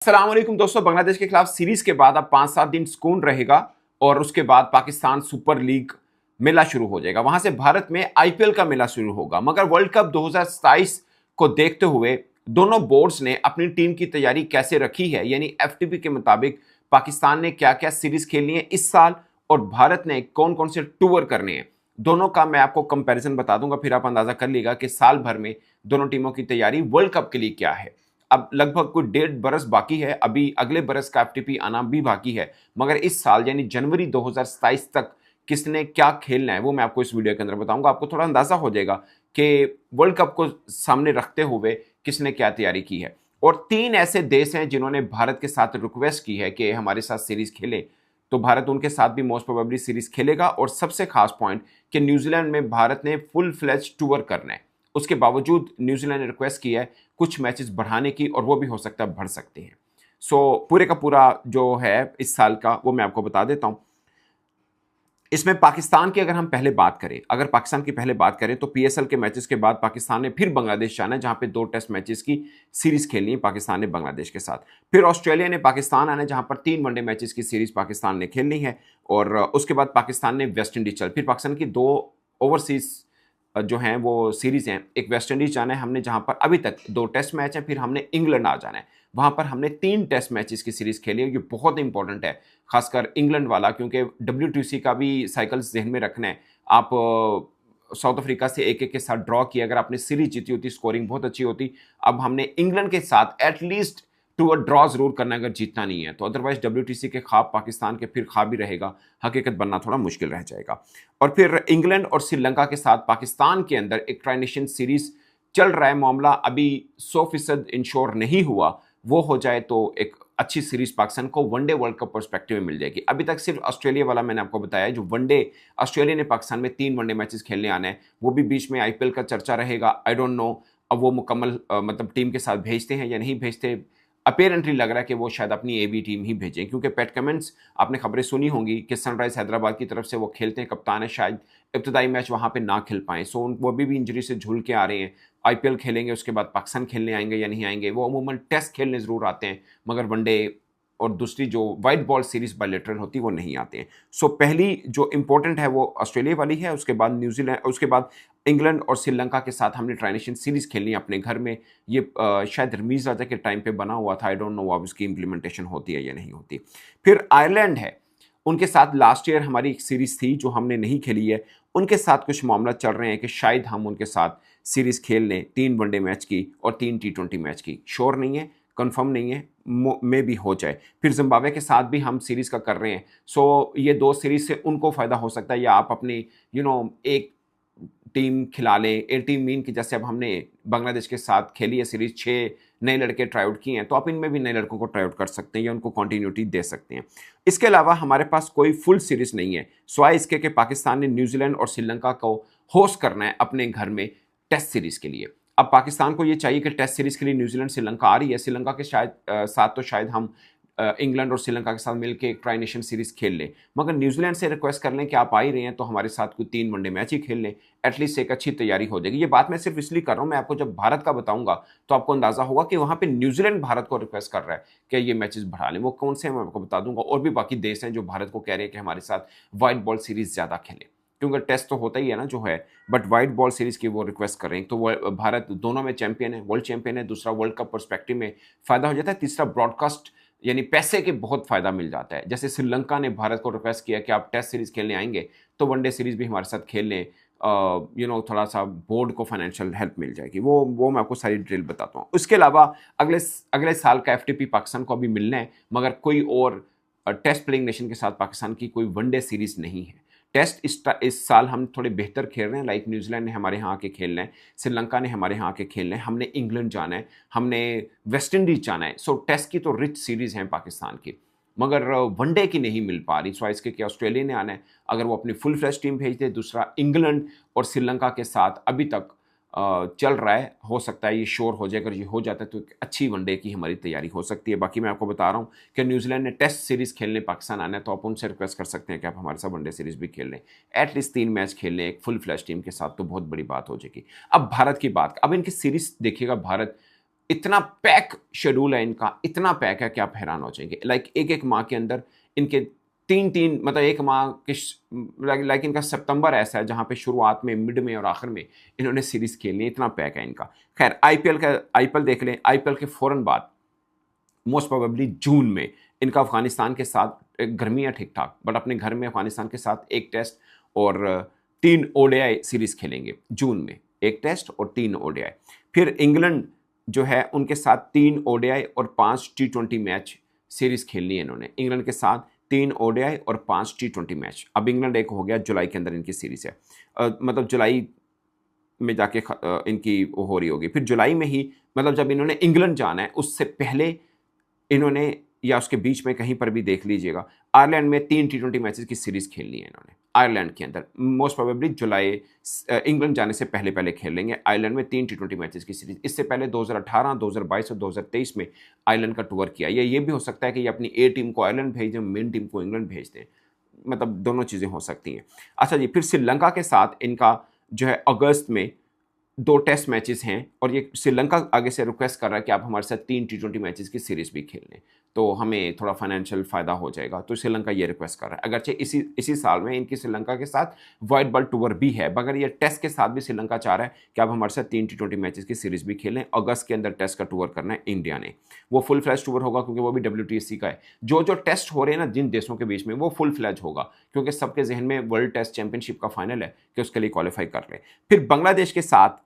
अस्सलाम वालेकुम दोस्तों। बांग्लादेश के खिलाफ सीरीज के बाद अब 5-7 दिन सुकून रहेगा और उसके बाद पाकिस्तान सुपर लीग मेला शुरू हो जाएगा। वहां से भारत में आईपीएल का मेला शुरू होगा। मगर वर्ल्ड कप 2027 को देखते हुए दोनों बोर्ड्स ने अपनी टीम की तैयारी कैसे रखी है, यानी एफटीपी के मुताबिक पाकिस्तान ने क्या क्या सीरीज खेलनी है इस साल और भारत ने कौन कौन से टूर करने हैं, दोनों का मैं आपको कंपैरिजन बता दूंगा। फिर आप अंदाजा कर लीजिएगा कि साल भर में दोनों टीमों की तैयारी वर्ल्ड कप के लिए क्या है। अब लगभग कोई 1.5 बरस बाकी है, अभी अगले बरस का एफटीपी आना भी बाकी है। मगर इस साल यानी जनवरी 2027 तक किसने क्या खेलना है वो मैं आपको इस वीडियो के अंदर बताऊंगा। आपको थोड़ा अंदाजा हो जाएगा कि वर्ल्ड कप को सामने रखते हुए किसने क्या तैयारी की है। और 3 ऐसे देश हैं जिन्होंने भारत के साथ रिक्वेस्ट की है कि हमारे साथ सीरीज खेले, तो भारत उनके साथ भी मोस्ट प्रोबेबली सीरीज खेलेगा। और सबसे खास पॉइंट कि न्यूजीलैंड में भारत ने फुल फ्लेज टूर करना है। उसके बावजूद न्यूजीलैंड ने रिक्वेस्ट की है कुछ मैचेस बढ़ाने की, और वो भी हो सकता है बढ़ सकते हैं। पूरे का पूरा जो है इस साल का वो मैं आपको बता देता हूं। इसमें पाकिस्तान की अगर हम पहले बात करें, अगर पाकिस्तान की पहले बात करें तो पीएसएल के मैचेस के बाद पाकिस्तान ने फिर बांग्लादेश जाना है, जहां पे 2 टेस्ट मैचेस की सीरीज खेलनी है पाकिस्तान ने बांग्लादेश के साथ। फिर ऑस्ट्रेलिया ने पाकिस्तान आना है, जहां पर 3 वनडे मैचेस की सीरीज पाकिस्तान ने खेलनी है। और उसके बाद पाकिस्तान ने वेस्ट इंडीज चल, फिर पाकिस्तान की 2 ओवरसीज जो हैं वो सीरीज हैं। एक वेस्ट इंडीज जाना है हमने, जहां पर अभी तक 2 टेस्ट मैच हैं। फिर हमने इंग्लैंड आ जाना है, वहां पर हमने 3 टेस्ट मैचेस की सीरीज खेली है। ये बहुत इंपॉर्टेंट है, खासकर इंग्लैंड वाला, क्योंकि WTC का भी साइकिल्स ध्यान में रखना है। आप साउथ अफ्रीका से 1-1 के साथ ड्रॉ किया, अगर आपने सीरीज जीती होती स्कोरिंग बहुत अच्छी होती। अब हमने इंग्लैंड के साथ एटलीस्ट टू अ ड्रॉ जरूर करना है अगर जीतना नहीं है तो, अदरवाइज WTC के ख्वाब पाकिस्तान के फिर ख्वाब ही रहेगा, हकीकत बनना थोड़ा मुश्किल रह जाएगा। और फिर इंग्लैंड और श्रीलंका के साथ पाकिस्तान के अंदर एक ट्राई नेशन सीरीज चल रहा है, मामला अभी 100% इंश्योर नहीं हुआ। वो हो जाए तो एक अच्छी सीरीज पाकिस्तान को वनडे वर्ल्ड कप पर्सपेक्टिव में मिल जाएगी। अभी तक सिर्फ ऑस्ट्रेलिया वाला मैंने आपको बताया, जो वनडे ऑस्ट्रेलिया ने पाकिस्तान में 3 वनडे मैचेस खेलने आने हैं, वो भी बीच में आईपीएल का चर्चा रहेगा। आई डोंट नो अब वो मुकम्मल मतलब टीम के साथ भेजते हैं या नहीं भेजते। अपेरेंटली लग रहा है कि वो शायद अपनी AB टीम ही भेजें, क्योंकि पैट कमिंस आपने खबरें सुनी होंगी कि सनराइज हैदराबाद की तरफ से वो खेलते हैं, कप्तान है, शायद इब्तदाई मैच वहां पे ना खेल पाए। वो अभी भी इंजरी से झूल के आ रहे हैं। आईपीएल खेलेंगे, उसके बाद पाकिस्तान खेलने आएंगे या नहीं आएंगे। वो अमूमन टेस्ट खेलने जरूर आते हैं, मगर वनडे और दूसरी जो वाइट बॉल सीरीज बायलैटरल होती है वो नहीं आते हैं। पहली जो इंपॉर्टेंट है वो ऑस्ट्रेलिया वाली है, उसके बाद न्यूजीलैंड, उसके बाद इंग्लैंड और श्रीलंका के साथ हमने ट्राई नेशन सीरीज खेलनी है अपने घर में। ये शायद रमीज राजा के टाइम पे बना हुआ था, आई डोंट नो अब इसकी इंप्लीमेंटेशन होती है या नहीं होती। फिर आयरलैंड है, उनके साथ लास्ट ईयर हमारी एक सीरीज थी जो हमने नहीं खेली है। उनके साथ कुछ मामला चल रहे हैं कि शायद हम उनके साथ सीरीज खेल लें, 3 वनडे मैच की और 3 T20 मैच की। श्योर नहीं है, कंफर्म नहीं है, में भी हो जाए। फिर जिम्बाब्वे के साथ भी हम सीरीज का कर रहे हैं। ये 2 सीरीज से उनको फायदा हो सकता है, या आप अपनी एक टीम खिला लें। ए टीम मीन की जैसे अब हमने बांग्लादेश के साथ खेली है सीरीज, 6 नए लड़के ट्राईआउट किए हैं, तो आप इनमें भी नए लड़कों को ट्राईआउट कर सकते हैं या उनको कंटिन्यूटी दे सकते हैं। इसके अलावा हमारे पास कोई फुल सीरीज नहीं है, स्वाय इसके कि पाकिस्तान ने न्यूजीलैंड और श्रीलंका को होस्ट करना है अपने घर में टेस्ट सीरीज के लिए। अब पाकिस्तान को ये चाहिए कि टेस्ट सीरीज के लिए न्यूजीलैंड श्रीलंका आ रही है, श्रीलंका के साथ तो शायद हम इंग्लैंड और श्रीलंका के साथ मिलकर एक ट्राई नेशन सीरीज खेल लें। मगर न्यूजीलैंड से रिक्वेस्ट कर लें कि आप आ ही रहे हैं तो हमारे साथ कोई 3 वनडे मैच ही खेल लें, एटलीस्ट एक अच्छी तैयारी हो जाएगी। ये बात मैं सिर्फ इसलिए कर रहा हूं, मैं आपको जब भारत का बताऊंगा तो आपको अंदाजा होगा कि वहां पे न्यूजीलैंड भारत को रिक्वेस्ट कर रहा है कि ये मैचेस बढ़ा लें। वो कौन से हैं मैं आपको बता दूंगा। और भी बाकी देश हैं जो भारत को कह रहे हैं कि हमारे साथ व्हाइट बॉल सीरीज ज्यादा खेलें, क्योंकि टेस्ट तो होता ही है ना जो है, बट व्हाइट बॉल सीरीज की वो रिक्वेस्ट कर रहे हैं। तो भारत दोनों में चैंपियन है, वर्ल्ड चैंपियन है। दूसरा, वर्ल्ड कप पर्सपेक्टिव में फायदा हो जाता है। तीसरा, ब्रॉडकास्ट यानी पैसे के बहुत फायदा मिल जाता है। जैसे श्रीलंका ने भारत को रिक्वेस्ट किया कि आप टेस्ट सीरीज खेलने आएंगे तो वनडे सीरीज भी हमारे साथ खेल लें, थोड़ा सा बोर्ड को फाइनेंशियल हेल्प मिल जाएगी। वो मैं आपको सारी डिटेल बताता हूँ। उसके अलावा अगले साल का एफटीपी पाकिस्तान को अभी मिलना है, मगर कोई और टेस्ट प्लेइंग नेशन के साथ पाकिस्तान की कोई वनडे सीरीज नहीं है। टेस्ट इस साल हम थोड़े बेहतर खेल रहे हैं, लाइक न्यूजीलैंड ने हमारे यहाँ आके खेलना है, श्रीलंका ने हमारे यहाँ आके खेलना है, हमने इंग्लैंड जाना है, हमने वेस्ट इंडीज जाना है। टेस्ट की तो रिच सीरीज है पाकिस्तान की, मगर वनडे की नहीं मिल पा रही। इसके कि ऑस्ट्रेलिया ने आना है, अगर वो अपनी फुल फ्लैश टीम भेज दे। दूसरा, इंग्लैंड और श्रीलंका के साथ अभी तक चल रहा है, हो सकता है ये श्योर हो जाए। अगर ये हो जाता है तो एक अच्छी वनडे की हमारी तैयारी हो सकती है। बाकी मैं आपको बता रहा हूँ कि न्यूजीलैंड ने टेस्ट सीरीज खेलने पाकिस्तान आना है, तो आप उनसे रिक्वेस्ट कर सकते हैं कि आप हमारे साथ वनडे सीरीज भी खेल लें, एटलीस्ट 3 मैच खेल लें एक फुल फ्लैश टीम के साथ, तो बहुत बड़ी बात हो जाएगी। अब भारत की बात, अब इनकी सीरीज देखिएगा। भारत इतना पैक शेड्यूल है इनका, इतना पैक है कि आप हैरान हो जाएंगे। लाइक एक एक माह के अंदर इनके तीन तीन, मतलब एक माह के लाइक इनका सितंबर ऐसा है जहां पे शुरुआत में, मिड में और आखिर में इन्होंने सीरीज खेलनी, इतना पैक है इनका। खैर आईपीएल देख लें। आईपीएल के फौरन बाद मोस्ट प्रोबेबली जून में इनका अफगानिस्तान के साथ, गर्मियाँ ठीक ठाक, बट अपने घर में अफगानिस्तान के साथ एक टेस्ट और 3 ओडीआई सीरीज खेलेंगे जून में, एक टेस्ट और 3 ओडीआई। फिर इंग्लैंड जो है उनके साथ 3 ओडीआई और 5 टी20 मैच सीरीज खेलनी है इन्होंने। इंग्लैंड के साथ 3 ओडीआई और 5 टी20 मैच। अब इंग्लैंड एक हो गया, जुलाई के अंदर इनकी सीरीज है, मतलब जुलाई में जाके इनकी वो हो रही होगी। फिर जुलाई में ही, मतलब जब इन्होंने इंग्लैंड जाना है उससे पहले इन्होंने, या उसके बीच में कहीं पर भी देख लीजिएगा, आयरलैंड में 3 टी20 मैचेस की सीरीज खेलनी है इन्होंने आयरलैंड के अंदर। मोस्ट प्रोबेबली जुलाई, इंग्लैंड जाने से पहले पहले खेल लेंगे आयरलैंड में 3 टी20 मैचेस की सीरीज। इससे पहले 2018, 2022 और 2023 में आयरलैंड का टूर किया। ये भी हो सकता है कि ये अपनी ए टीम को आयरलैंड भेज दें, मेन टीम को इंग्लैंड भेज दें, मतलब दोनों चीज़ें हो सकती हैं। अच्छा जी, फिर श्रीलंका के साथ इनका जो है अगस्त में 2 टेस्ट मैचेस हैं, और ये श्रीलंका आगे से रिक्वेस्ट कर रहा है कि आप हमारे साथ 3 टी20 मैचेस की सीरीज भी खेल लें, तो हमें थोड़ा फाइनेंशियल फ़ायदा हो जाएगा। तो श्रीलंका ये रिक्वेस्ट कर रहा है। अगरचे इसी साल में इनकी श्रीलंका के साथ वाइट बॉल टूर भी है, मगर ये टेस्ट के साथ भी श्रीलंका चाह रहा है कि आप हमारे साथ 3 टी20 मैचेस की सीरीज भी खेलें। अगस्त के अंदर टेस्ट का टूर करना है इंडिया ने, वो फुल फ्लैश टूर होगा क्योंकि वो भी WTC का है। जो टेस्ट हो रहे हैं ना जिन देशों के बीच में, वो फुल फ्लैश होगा, क्योंकि सबके जहन में वर्ल्ड टेस्ट चैंपियनशिप का फाइनल है कि उसके लिए क्वालिफाई कर रहे हैं। फिर बांग्लादेश के साथ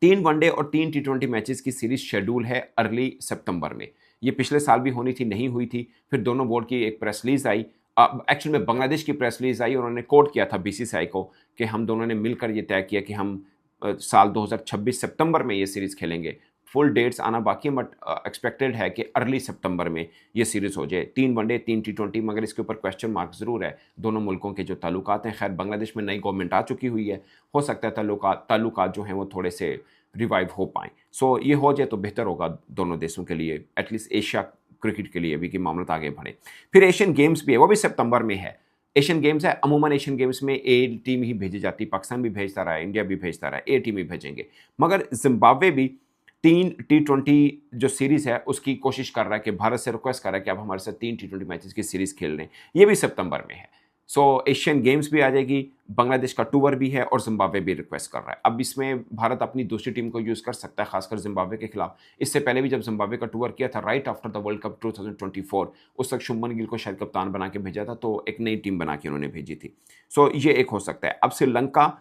3 वनडे और 3 टी20 मैचेस की सीरीज शेड्यूल है अर्ली सितंबर में। ये पिछले साल भी होनी थी, नहीं हुई थी। फिर दोनों बोर्ड की एक प्रेस रिलीज आई, एक्चुअल में बांग्लादेश की प्रेस रिलीज आई, उन्होंने कोट किया था BCCI को कि हम दोनों ने मिलकर ये तय किया कि हम साल 2026 सितंबर में ये सीरीज खेलेंगे। फुल डेट्स आना बाकी है, बट एक्सपेक्टेड है कि अर्ली सितंबर में ये सीरीज हो जाए। 3 वनडे 3 टी20, मगर इसके ऊपर क्वेश्चन मार्क ज़रूर है दोनों मुल्कों के जो ताल्लुकात हैं। खैर बांग्लादेश में नई गवर्नमेंट आ चुकी हुई है, हो सकता है ताल्लुकात जो हैं वो थोड़े से रिवाइव हो पाएँ। सो ये हो जाए तो बेहतर होगा दोनों देशों के लिए, एटलीस्ट एशिया क्रिकेट के लिए भी, कि मामला आगे बढ़े। फिर एशियन गेम्स भी है, वो भी सितंबर में है। एशियन गेम्स है, अमूमन एशियन गेम्स में ए टीम ही भेजी जाती है, पाकिस्तान भी भेजता रहा है, इंडिया भी भेजता रहा है, ए टीम ही भेजेंगे। मगर जिम्बाब्वे भी 3 टी20 जो सीरीज़ है उसकी कोशिश कर रहा है कि भारत से रिक्वेस्ट कर रहा है कि आप हमारे साथ 3 टी20 मैचेस की सीरीज़ खेल लें। ये भी सितंबर में है। सो एशियन गेम्स भी आ जाएगी, बांग्लादेश का टूर भी है, और जिम्बाब्वे भी रिक्वेस्ट कर रहा है। अब इसमें भारत अपनी दूसरी टीम को यूज़ कर सकता है, खासकर जिम्बाब्वे के खिलाफ। इससे पहले भी जब जिम्बाब्वे का टूर किया था right after the world cup 2024, उस वक्त शुभमन गिल को शायद कप्तान बना के भेजा था, तो एक नई टीम बना के उन्होंने भेजी थी। सो ये एक हो सकता है। अब श्रीलंका,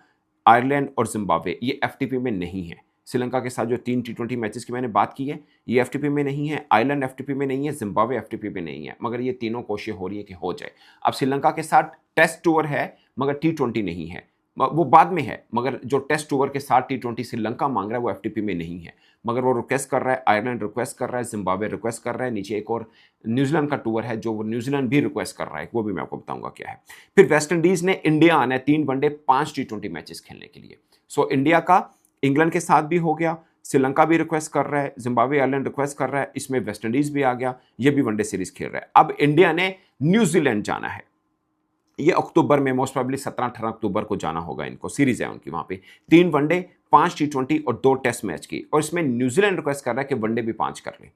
आयरलैंड और जिम्बाब्वे ये FTP में नहीं है। श्रीलंका के साथ जो 3 टी20 मैचेस की मैंने बात की है, ये FTP में नहीं है, आयरलैंड FTP में नहीं है, जिम्बाब्वे FTP में नहीं है, मगर ये तीनों कोशिश हो रही है कि हो जाए। अब श्रीलंका के साथ टेस्ट टूर है, मगर टी20 नहीं है, वो बाद में है, मगर जो टेस्ट टूर के साथ टी20 श्रीलंका मांग रहा है वो FTP में नहीं है, मगर वो रिक्वेस्ट कर रहा है, आयरलैंड रिक्वेस्ट कर रहा है, जिम्बाब्वे रिक्वेस्ट कर रहा है, नीचे एक और न्यूजीलैंड का टूर है जो वो न्यूजीलैंड भी रिक्वेस्ट कर रहा है, वो भी मैं आपको बताऊंगा क्या है। फिर वेस्ट इंडीज़ ने इंडिया आना है 3 वनडे 5 टी20 मैचेस खेलने के लिए। सो इंडिया का इंग्लैंड के साथ भी हो गया, श्रीलंका भी रिक्वेस्ट कर रहा है, जिम्बाब्वे आयरलैंड रिक्वेस्ट कर रहा है, इसमें वेस्ट इंडीज भी आ गया, ये भी वनडे सीरीज खेल रहा है। अब इंडिया ने न्यूजीलैंड जाना है, ये अक्टूबर में, मोस्ट प्रोबेबली 17-18 अक्टूबर को जाना होगा इनको, सीरीज है उनकी वहां पे, 3 वनडे 5 टी20 और 2 टेस्ट मैच की, और इसमें न्यूजीलैंड रिक्वेस्ट कर रहा है कि वनडे भी 5 कर ले,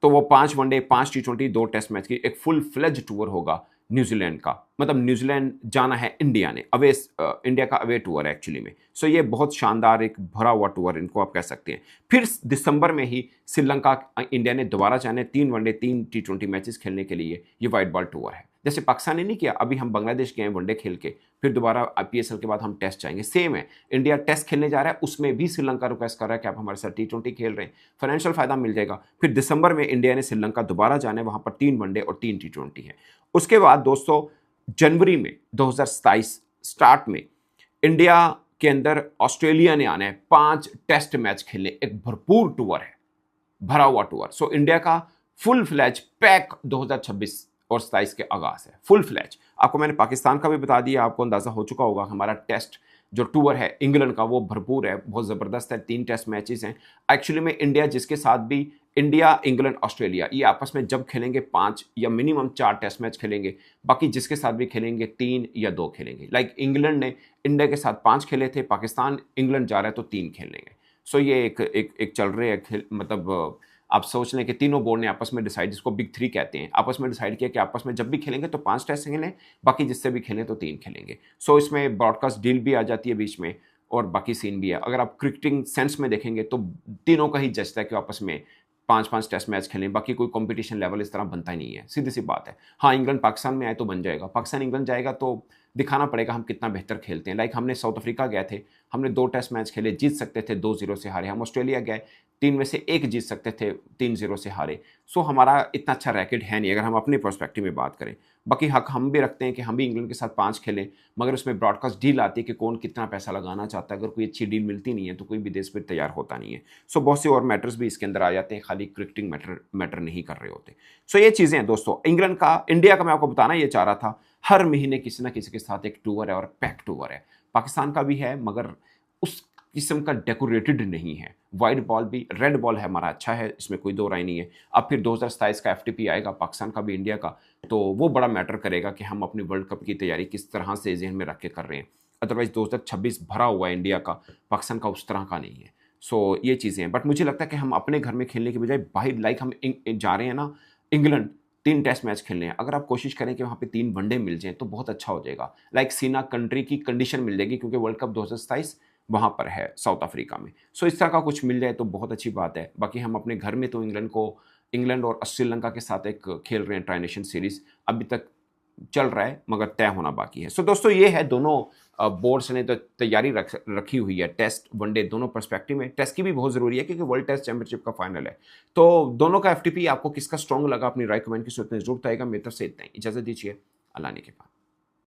तो वो 5 वनडे 5 टी20 2 टेस्ट मैच की एक फुल फ्लेज टूर होगा न्यूजीलैंड का। मतलब न्यूजीलैंड जाना है इंडिया ने, इंडिया का अवे टूर है एक्चुअली में। सो ये बहुत शानदार एक भरा हुआ टूर इनको आप कह सकते हैं। फिर दिसंबर में ही श्रीलंका, इंडिया ने दोबारा जाने 3 वनडे 3 टी20 मैचेस खेलने के लिए, ये वाइट बॉल टूर है। जैसे पाकिस्तान ने नहीं किया, अभी हम बांग्लादेश गए वनडे खेल के, फिर दोबारा IPSL के बाद हम टेस्ट जाएंगे, सेम है। इंडिया टेस्ट खेलने जा रहा है, उसमें भी श्रीलंका रिक्वेस्ट कर रहा है कि आप हमारे साथ टी20 खेल रहे हैं, फाइनेंशियल फायदा मिल जाएगा। फिर दिसंबर में इंडिया ने श्रीलंका दोबारा जाना है, वहां पर 3 वनडे और 3 टी20 है। उसके बाद दोस्तों जनवरी में 2027 स्टार्ट में इंडिया के अंदर ऑस्ट्रेलिया ने आना है 5 टेस्ट मैच खेलने, एक भरपूर टूर है, भरा हुआ टूर। सो इंडिया का फुल फ्लैज पैक 2026 और 27 के आगाज है, फुल फ्लैज। आपको मैंने पाकिस्तान का भी बता दिया, आपको अंदाजा हो चुका होगा हमारा टेस्ट जो टूर है इंग्लैंड का वो भरपूर है, बहुत ज़बरदस्त है, 3 टेस्ट मैचेस हैं। एक्चुअली में इंडिया जिसके साथ भी, इंडिया, इंग्लैंड, ऑस्ट्रेलिया, ये आपस में जब खेलेंगे 5 या मिनिमम 4 टेस्ट मैच खेलेंगे, बाकी जिसके साथ भी खेलेंगे 3 या 2 खेलेंगे। लाइक इंग्लैंड ने इंडिया के साथ 5 खेले थे, पाकिस्तान इंग्लैंड जा रहा है तो 3 खेलेंगे। सो ये एक चल रहे हैं मतलब आप सोच लें कि तीनों बोर्ड ने आपस में डिसाइड, जिसको बिग थ्री कहते हैं, आपस में डिसाइड किया कि आपस में जब भी खेलेंगे तो 5 टेस्ट खेलें, बाकी जिससे भी खेलें तो 3 खेलेंगे। सो इसमें ब्रॉडकास्ट डील भी आ जाती है बीच में और बाकी सीन भी है। अगर आप क्रिकेटिंग सेंस में देखेंगे तो तीनों का ही जचता है कि आपस में 5-5 टेस्ट मैच खेलें, बाकी कोई कंपटीशन लेवल इस तरह बनता ही नहीं है, सीधी सी बात है। हाँ, इंग्लैंड पाकिस्तान में आए तो बन जाएगा, पाकिस्तान इंग्लैंड जाएगा तो दिखाना पड़ेगा हम कितना बेहतर खेलते हैं। लाइक हमने साउथ अफ्रीका गए थे, हमने 2 टेस्ट मैच खेले, जीत सकते थे, 2-0 से हारे। हम ऑस्ट्रेलिया गए, 3 में से 1 जीत सकते थे, 3-0 से हारे। सो हमारा इतना अच्छा रैकेट है नहीं अगर हम अपने पर्सपेक्टिव में बात करें। बाकी हक हम भी रखते हैं कि हम भी इंग्लैंड के साथ 5 खेलें, मगर उसमें ब्रॉडकास्ट डील आती है कि कौन कितना पैसा लगाना चाहता है। अगर कोई अच्छी डील मिलती नहीं है तो कोई भी देश फिर तैयार होता नहीं है। सो बहुत से और मैटर्स भी इसके अंदर आ जाते हैं, खाली क्रिकेटिंग मैटर नहीं कर रहे होते। सो ये चीज़ें हैं दोस्तों। इंग्लैंड का, इंडिया का मैं आपको बताना ये चाह रहा था, हर महीने किसी ना किसी के साथ एक टूर है और पैक टूर है। पाकिस्तान का भी है मगर उस किस्म का डेकोरेटेड नहीं है। वाइट बॉल भी, रेड बॉल है हमारा अच्छा है, इसमें कोई दो राय नहीं है। अब फिर 2027 का एफटीपी आएगा पाकिस्तान का भी, इंडिया का, तो वो बड़ा मैटर करेगा कि हम अपनी वर्ल्ड कप की तैयारी किस तरह से जहन में रख के कर रहे हैं। अदरवाइज 2026 भरा हुआ है इंडिया का, पाकिस्तान का उस तरह का नहीं है। सो ये चीज़ें हैं, बट मुझे लगता है कि हम अपने घर में खेलने के बजाय बाहर, लाइक हम जा रहे हैं ना इंग्लैंड, 3 टेस्ट मैच खेलने हैं, अगर आप कोशिश करें कि वहाँ पे 3 वनडे मिल जाएँ तो बहुत अच्छा हो जाएगा। लाइक सीना कंट्री की कंडीशन मिल जाएगी क्योंकि वर्ल्ड कप 2027 वहाँ पर है साउथ अफ्रीका में। सो इस तरह का कुछ मिल जाए तो बहुत अच्छी बात है। बाकी हम अपने घर में तो इंग्लैंड और श्रीलंका के साथ एक खेल रहे हैं ट्राई नेशन सीरीज़, अभी तक चल रहा है मगर तय होना बाकी है। सो दोस्तों ये है, दोनों बोर्ड्स ने तो तैयारी रखी हुई है, टेस्ट वनडे दोनों पर्सपेक्टिव में। टेस्ट की भी बहुत ज़रूरी है क्योंकि वर्ल्ड टेस्ट चैंपियनशिप का फाइनल है। तो दोनों का एफटीपी आपको किसका स्ट्रॉन्ग लगा, अपनी राय कमेंट की सूरत में जरूर बताएगा। मेरी तरफ से इतना ही, इजाज़त दीजिए, अल्लाह ने के बाद।